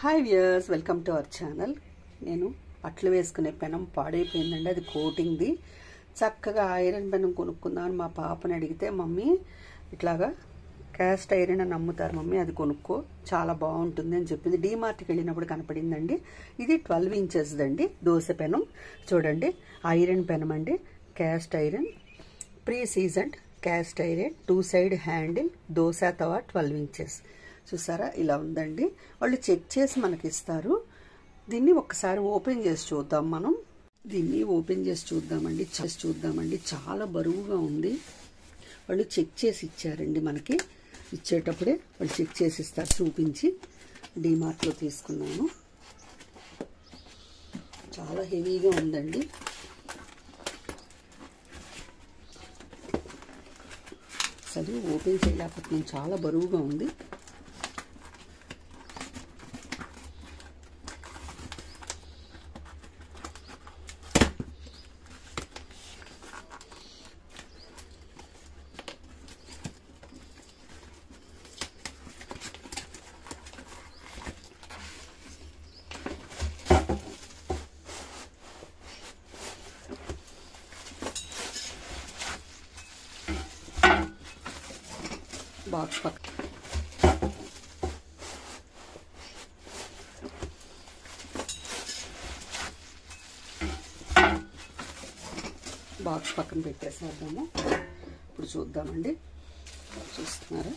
Hi viewers, welcome to our channel. నేను అట్లు వేసుకునే పెనం పాడైపోయిందండి. అది కోటింగ్ది. చక్కగా ఐరన్ పెనం కొనుక్కుందామని మా పాపని అడిగితే, మమ్మీ ఇట్లాగా క్యాస్ట్ ఐరన్ అని అమ్ముతారు మమ్మీ, అది కొనుక్కో, చాలా బాగుంటుంది అని చెప్పింది. డీమార్ట్కి వెళ్ళినప్పుడు కనపడిందండి. ఇది 12 ఇంచెస్ అండి దోశ పెనం. చూడండి, ఐరన్ పెనం అండి, cast iron, pre seasoned cast iron, 2 side handle, dosa tawa 12 inches. చూసారా, ఇలా ఉందండి. వాళ్ళు చెక్ చేసి మనకి ఇస్తారు. దీన్ని ఒక్కసారి ఓపెన్ చేసి చూద్దాం. మనం దీన్ని ఓపెన్ చేసి చూద్దామండి. చాలా బరువుగా ఉంది. వాళ్ళు చెక్ చేసి ఇచ్చారండి. మనకి ఇచ్చేటప్పుడే వాళ్ళు చెక్ చేసి ఇస్తారు. చూపించి డీమార్ట్లో తీసుకున్నాను. చాలా హెవీగా ఉందండి. అసలు ఓపెన్ చేయలేకపోతున్నాం, చాలా బరువుగా ఉంది. బాక్స్ పక్కన పెట్టేసేద్దాము. ఇప్పుడు చూద్దామండి. చూస్తున్నారా,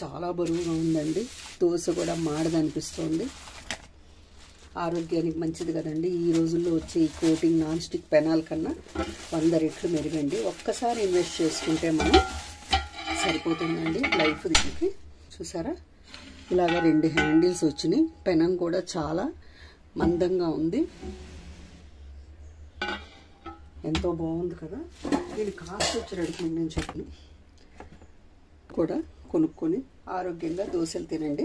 చాలా బరువుగా ఉందండి. దోశ కూడా మాడదనిపిస్తుంది. ఆరోగ్యానికి మంచిది కదండి. ఈ రోజుల్లో వచ్చే ఈ కోటింగ్ నాన్ స్టిక్ పెనాల కన్నా 100 రెట్లు మెరుగండి. ఒక్కసారి ఇన్వెస్ట్ చేసుకుంటే మనం సరిపోతుందండి లైఫ్ దీనికి. చూసారా, ఇలాగ 2 హ్యాండిల్స్ వచ్చినాయి. పెనం కూడా చాలా మందంగా ఉంది. ఎంతో బాగుంది కదా. దీని కాస్ట్ వచ్చేటప్పుడు నేను చెప్పను కూడా కొనుక్కొని ఆరోగ్యంగా దోశలు తినండి.